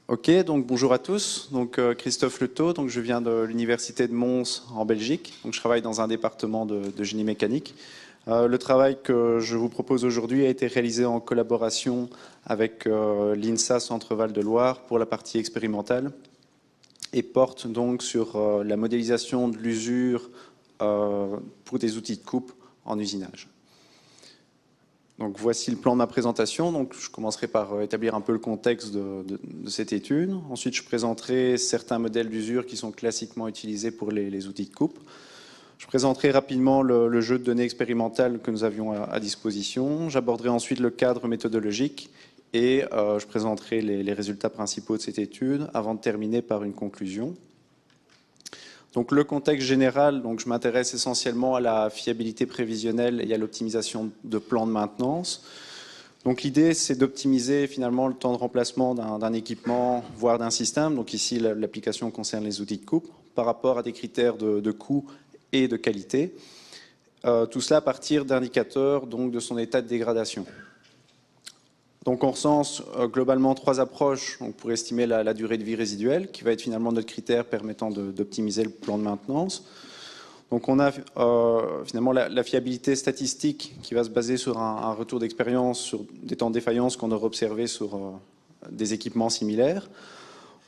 Ok, donc bonjour à tous. Donc Christophe Leteau, donc je viens de l'université de Mons en Belgique. Donc je travaille dans un département de génie mécanique. Le travail que je vous propose aujourd'hui a été réalisé en collaboration avec l'INSA Centre Val de Loire pour la partie expérimentale et porte donc sur la modélisation de l'usure pour des outils de coupe en usinage. Donc voici le plan de ma présentation. Donc je commencerai par établir un peu le contexte de cette étude. Ensuite, je présenterai certains modèles d'usure qui sont classiquement utilisés pour les outils de coupe. Je présenterai rapidement le jeu de données expérimental que nous avions à disposition. J'aborderai ensuite le cadre méthodologique et je présenterai les résultats principaux de cette étude avant de terminer par une conclusion. Donc le contexte général, donc je m'intéresse essentiellement à la fiabilité prévisionnelle et à l'optimisation de plans de maintenance. Donc l'idée, c'est d'optimiser finalement le temps de remplacement d'un équipement, voire d'un système. Donc ici, l'application concerne les outils de coupe par rapport à des critères de coût et de qualité. Tout cela à partir d'indicateurs donc de son état de dégradation. Donc on recense globalement trois approches donc pour estimer la durée de vie résiduelle, qui va être finalement notre critère permettant d'optimiser le plan de maintenance. Donc on a finalement la fiabilité statistique qui va se baser sur un retour d'expérience sur des temps de défaillance qu'on aurait observé sur des équipements similaires.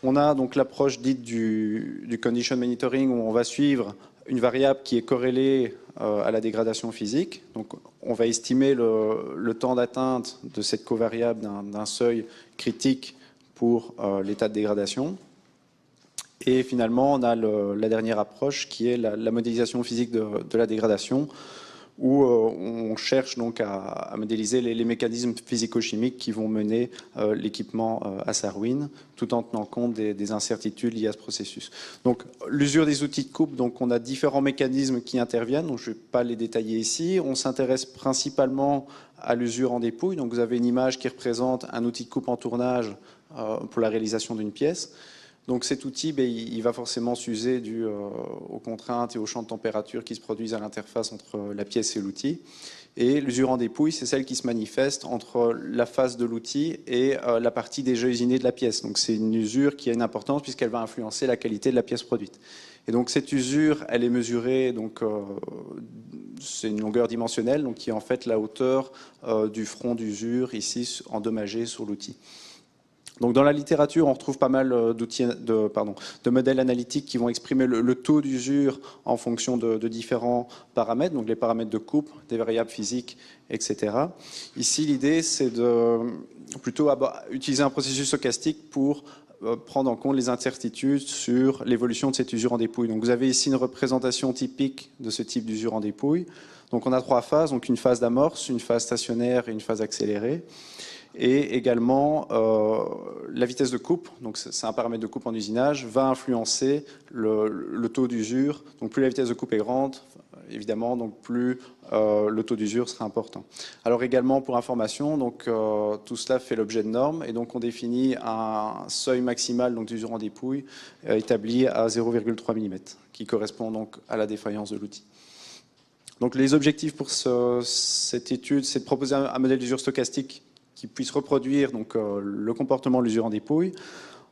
On a donc l'approche dite du condition monitoring où on va suivre une variable qui est corrélée à la dégradation physique. Donc, on va estimer le temps d'atteinte de cette covariable d'un seuil critique pour l'état de dégradation. Et finalement, on a la dernière approche qui est la modélisation physique de la dégradation, où on cherche donc à modéliser les mécanismes physico-chimiques qui vont mener l'équipement à sa ruine, tout en tenant compte des incertitudes liées à ce processus. Donc l'usure des outils de coupe, donc on a différents mécanismes qui interviennent, donc je ne vais pas les détailler ici. On s'intéresse principalement à l'usure en dépouille, donc vous avez une image qui représente un outil de coupe en tournage pour la réalisation d'une pièce. Donc cet outil, il va forcément s'user dû aux contraintes et aux champs de température qui se produisent à l'interface entre la pièce et l'outil. Et l'usure en dépouille, c'est celle qui se manifeste entre la face de l'outil et la partie déjà usinée de la pièce. Donc c'est une usure qui a une importance puisqu'elle va influencer la qualité de la pièce produite. Et donc cette usure, elle est mesurée, donc c'est une longueur dimensionnelle, donc qui est en fait la hauteur du front d'usure ici endommagé sur l'outil. Donc dans la littérature, on retrouve pas mal de modèles analytiques qui vont exprimer le taux d'usure en fonction de différents paramètres, donc les paramètres de coupe, des variables physiques, etc. Ici, l'idée, c'est de plutôt utiliser un processus stochastique pour prendre en compte les incertitudes sur l'évolution de cette usure en dépouille. Donc vous avez ici une représentation typique de ce type d'usure en dépouille. Donc on a trois phases, donc une phase d'amorce, une phase stationnaire et une phase accélérée. Et également, la vitesse de coupe, donc c'est un paramètre de coupe en usinage, va influencer le taux d'usure. Donc plus la vitesse de coupe est grande, évidemment, donc plus le taux d'usure sera important. Alors également, pour information, donc, tout cela fait l'objet de normes, et donc on définit un seuil maximal d'usure en dépouille établi à 0,3 mm, qui correspond donc à la défaillance de l'outil. Donc les objectifs pour cette étude, c'est de proposer un modèle d'usure stochastique qui puisse reproduire donc, le comportement de l'usure en dépouille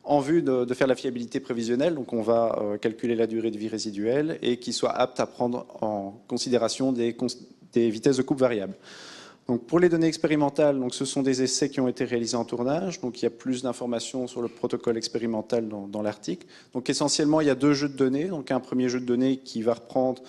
en vue de faire la fiabilité prévisionnelle. Donc on va calculer la durée de vie résiduelle et qui soit apte à prendre en considération des vitesses de coupe variables. Donc pour les données expérimentales, donc ce sont des essais qui ont été réalisés en tournage. Donc il y a plus d'informations sur le protocole expérimental dans l'article. Donc essentiellement, il y a deux jeux de données. Donc un premier jeu de données qui va reprendre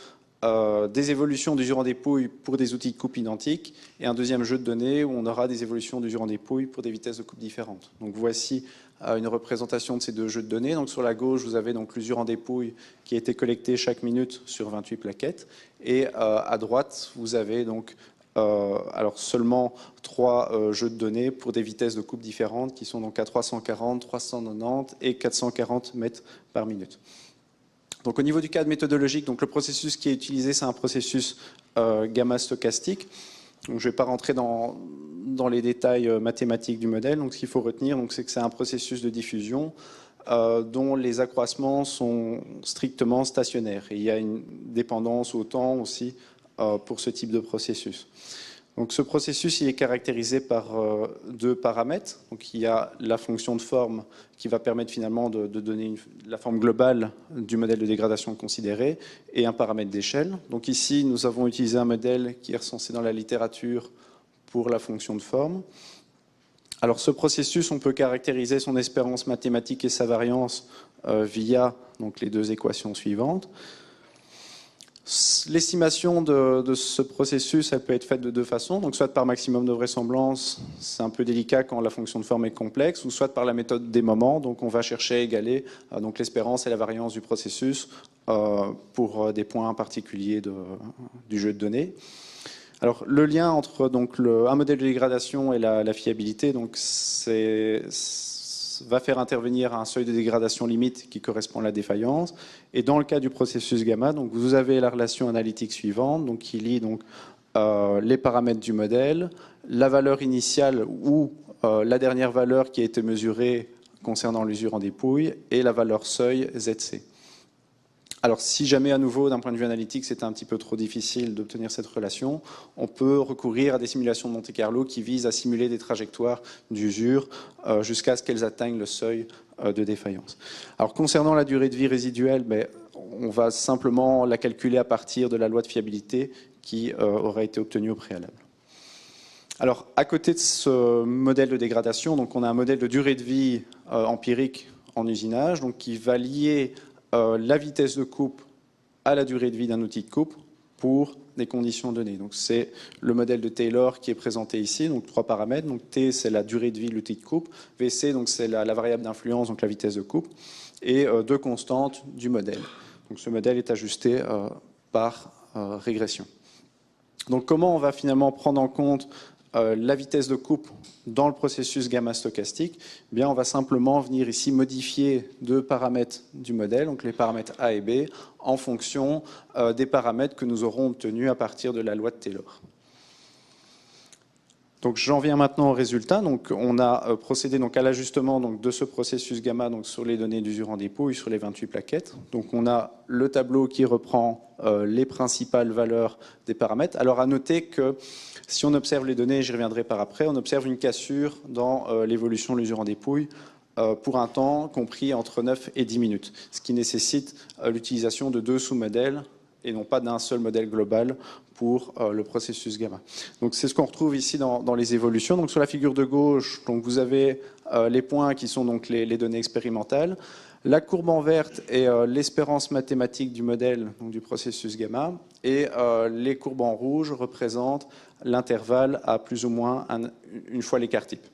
des évolutions d'usure en dépouille pour des outils de coupe identiques et un deuxième jeu de données où on aura des évolutions d'usure en dépouille pour des vitesses de coupe différentes. Donc voici une représentation de ces deux jeux de données. Donc sur la gauche, vous avez donc l'usure en dépouille qui a été collectée chaque minute sur 28 plaquettes et à droite, vous avez donc alors seulement trois jeux de données pour des vitesses de coupe différentes qui sont donc à 340, 390 et 440 mètres par minute. Donc au niveau du cadre méthodologique, donc le processus qui est utilisé, c'est un processus gamma stochastique. Donc, je ne vais pas rentrer dans les détails mathématiques du modèle. Donc, ce qu'il faut retenir, c'est que c'est un processus de diffusion dont les accroissements sont strictement stationnaires. Et il y a une dépendance au temps aussi pour ce type de processus. Donc ce processus il est caractérisé par deux paramètres. Donc il y a la fonction de forme qui va permettre finalement de donner la forme globale du modèle de dégradation considéré et un paramètre d'échelle. Donc ici nous avons utilisé un modèle qui est recensé dans la littérature pour la fonction de forme. Alors ce processus, on peut caractériser son espérance mathématique et sa variance via donc, les deux équations suivantes. L'estimation de ce processus, elle peut être faite de deux façons, donc soit par maximum de vraisemblance, c'est un peu délicat quand la fonction de forme est complexe, ou soit par la méthode des moments, donc on va chercher à égaler donc l'espérance et la variance du processus pour des points particuliers du jeu de données. Alors, le lien entre donc, un modèle de dégradation et la fiabilité donc, va faire intervenir un seuil de dégradation limite qui correspond à la défaillance. Et dans le cas du processus gamma, donc, vous avez la relation analytique suivante donc, qui lie donc, les paramètres du modèle, la valeur initiale ou la dernière valeur qui a été mesurée concernant l'usure en dépouille et la valeur seuil ZC. Alors, si jamais, à nouveau, d'un point de vue analytique, c'est un petit peu trop difficile d'obtenir cette relation, on peut recourir à des simulations de Monte-Carlo qui visent à simuler des trajectoires d'usure jusqu'à ce qu'elles atteignent le seuil de défaillance. Alors, concernant la durée de vie résiduelle, on va simplement la calculer à partir de la loi de fiabilité qui aura été obtenue au préalable. Alors, à côté de ce modèle de dégradation, donc on a un modèle de durée de vie empirique en usinage, donc qui va lier la vitesse de coupe à la durée de vie d'un outil de coupe pour des conditions données. Donc c'est le modèle de Taylor qui est présenté ici, donc trois paramètres. Donc T c'est la durée de vie de l'outil de coupe, VC donc c'est la variable d'influence, donc la vitesse de coupe, et deux constantes du modèle. Donc ce modèle est ajusté par régression. Donc comment on va finalement prendre en compte la vitesse de coupe dans le processus gamma stochastique? Eh bien, on va simplement venir ici modifier deux paramètres du modèle, donc les paramètres A et B, en fonction des paramètres que nous aurons obtenus à partir de la loi de Taylor. Donc j'en viens maintenant au résultat. Donc on a procédé donc à l'ajustement donc de ce processus gamma donc sur les données d'usure en dépouille sur les 28 plaquettes. Donc on a le tableau qui reprend les principales valeurs des paramètres. Alors à noter que si on observe les données, j'y reviendrai par après, on observe une cassure dans l'évolution de l'usure en dépouille pour un temps compris entre 9 et 10 minutes, ce qui nécessite l'utilisation de deux sous-modèles et non pas d'un seul modèle global pour le processus gamma. Donc c'est ce qu'on retrouve ici dans les évolutions. Donc sur la figure de gauche, donc vous avez les points qui sont donc les données expérimentales. La courbe en verte est l'espérance mathématique du modèle, donc du processus gamma, et les courbes en rouge représentent l'intervalle à plus ou moins une fois l'écart type.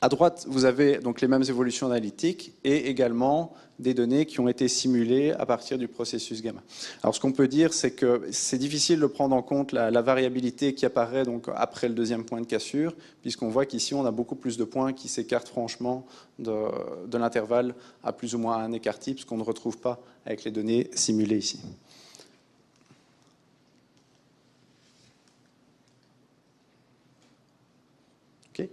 À droite, vous avez donc les mêmes évolutions analytiques et également des données qui ont été simulées à partir du processus gamma. Alors, ce qu'on peut dire, c'est que c'est difficile de prendre en compte la variabilité qui apparaît donc après le deuxième point de cassure, puisqu'on voit qu'ici, on a beaucoup plus de points qui s'écartent franchement de l'intervalle à plus ou moins un écart type, ce qu'on ne retrouve pas avec les données simulées ici. Okay.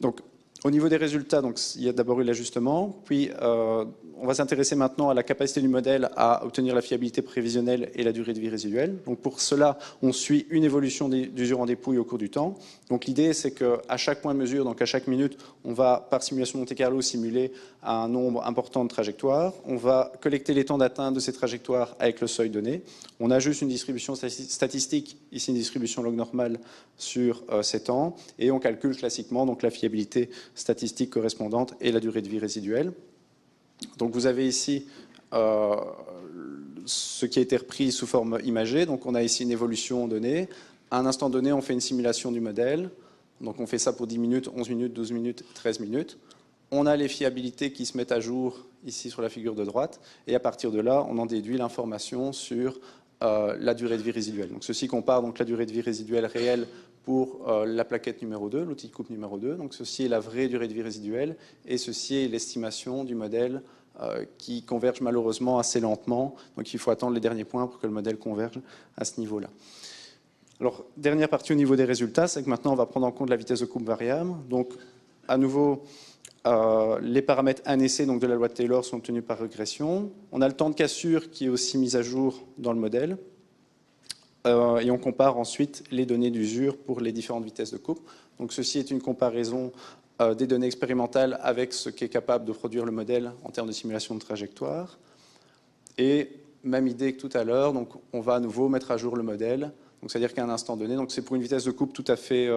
Donc, au niveau des résultats, donc, il y a d'abord eu l'ajustement, puis on va s'intéresser maintenant à la capacité du modèle à obtenir la fiabilité prévisionnelle et la durée de vie résiduelle. Donc pour cela, on suit une évolution d'usure en dépouille au cours du temps. Donc l'idée, c'est qu'à chaque point de mesure, donc à chaque minute, on va, par simulation Monte-Carlo, simuler un nombre important de trajectoires. On va collecter les temps d'atteinte de ces trajectoires avec le seuil donné. On ajuste une distribution statistique, ici une distribution log normale sur ces temps, et on calcule classiquement donc la fiabilité statistique correspondante et la durée de vie résiduelle. Donc vous avez ici ce qui a été repris sous forme imagée. Donc on a ici une évolution donnée. À un instant donné, on fait une simulation du modèle. Donc on fait ça pour 10 minutes, 11 minutes, 12 minutes, 13 minutes. On a les fiabilités qui se mettent à jour ici sur la figure de droite. Et à partir de là, on en déduit l'information sur la durée de vie résiduelle. Donc ceci compare donc la durée de vie résiduelle réelle pour la plaquette numéro 2, l'outil de coupe numéro 2. Donc ceci est la vraie durée de vie résiduelle et ceci est l'estimation du modèle qui converge malheureusement assez lentement. Donc il faut attendre les derniers points pour que le modèle converge à ce niveau-là. Alors, dernière partie au niveau des résultats, c'est que maintenant on va prendre en compte la vitesse de coupe variable. Donc à nouveau, les paramètres N et C donc de la loi de Taylor sont obtenus par régression. On a le temps de cassure qui est aussi mis à jour dans le modèle. et on compare ensuite les données d'usure pour les différentes vitesses de coupe. Donc ceci est une comparaison des données expérimentales avec ce qu'est capable de produire le modèle en termes de simulation de trajectoire. Et même idée que tout à l'heure, donc on va à nouveau mettre à jour le modèle. Donc c'est-à-dire qu'à un instant donné, donc c'est pour une vitesse de coupe tout à fait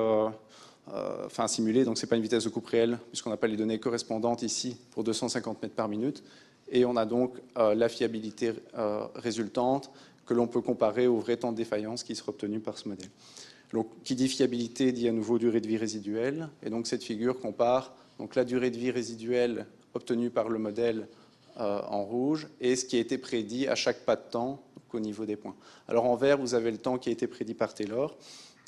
simulée, donc c'est pas une vitesse de coupe réelle, puisqu'on n'a pas les données correspondantes ici pour 250 mètres par minute. Et on a donc la fiabilité résultante que l'on peut comparer au vrai temps de défaillance qui sera obtenu par ce modèle. Donc, qui dit fiabilité dit à nouveau durée de vie résiduelle. Et donc cette figure compare donc, la durée de vie résiduelle obtenue par le modèle en rouge et ce qui a été prédit à chaque pas de temps donc, au niveau des points. Alors en vert, vous avez le temps qui a été prédit par Taylor.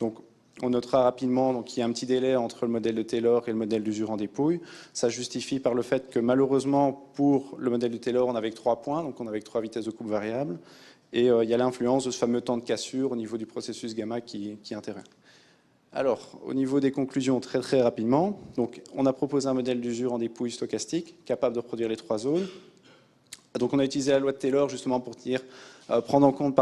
Donc on notera rapidement qu'il y a un petit délai entre le modèle de Taylor et le modèle d'usure en dépouille. Ça justifie par le fait que malheureusement, pour le modèle de Taylor, on avait que 3 points, donc on avait que 3 vitesses de coupe variables. Et il y a l'influence de ce fameux temps de cassure au niveau du processus gamma qui intervient. Alors, au niveau des conclusions, très très rapidement, donc, on a proposé un modèle d'usure en dépouille stochastique capable de reproduire les 3 zones. Donc on a utilisé la loi de Taylor justement pour prendre en compte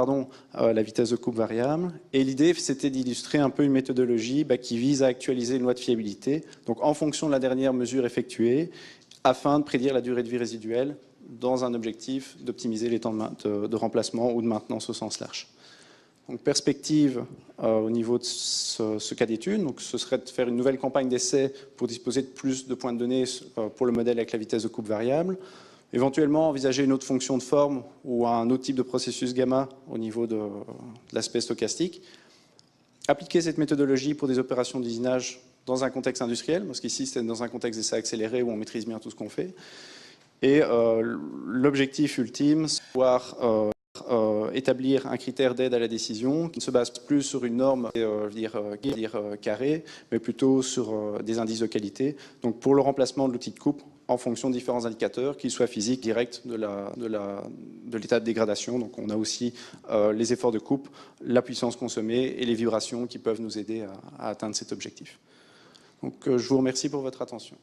la vitesse de coupe variable. Et l'idée, c'était d'illustrer un peu une méthodologie qui vise à actualiser une loi de fiabilité, donc en fonction de la dernière mesure effectuée, afin de prédire la durée de vie résiduelle dans un objectif d'optimiser les temps de remplacement ou de maintenance au sens large. Donc, perspective au niveau de ce cas d'étude, donc ce serait de faire une nouvelle campagne d'essai pour disposer de plus de points de données pour le modèle avec la vitesse de coupe variable. Éventuellement, envisager une autre fonction de forme ou un autre type de processus gamma au niveau de l'aspect stochastique. Appliquer cette méthodologie pour des opérations d'usinage dans un contexte industriel, parce qu'ici, c'est dans un contexte d'essai accéléré où on maîtrise bien tout ce qu'on fait. Et l'objectif ultime, c'est de pouvoir établir un critère d'aide à la décision qui ne se base plus sur une norme carrée, mais plutôt sur des indices de qualité. Donc pour le remplacement de l'outil de coupe en fonction de différents indicateurs, qu'ils soient physiques, directs de l'état de dégradation. Donc on a aussi les efforts de coupe, la puissance consommée et les vibrations qui peuvent nous aider à atteindre cet objectif. Donc je vous remercie pour votre attention.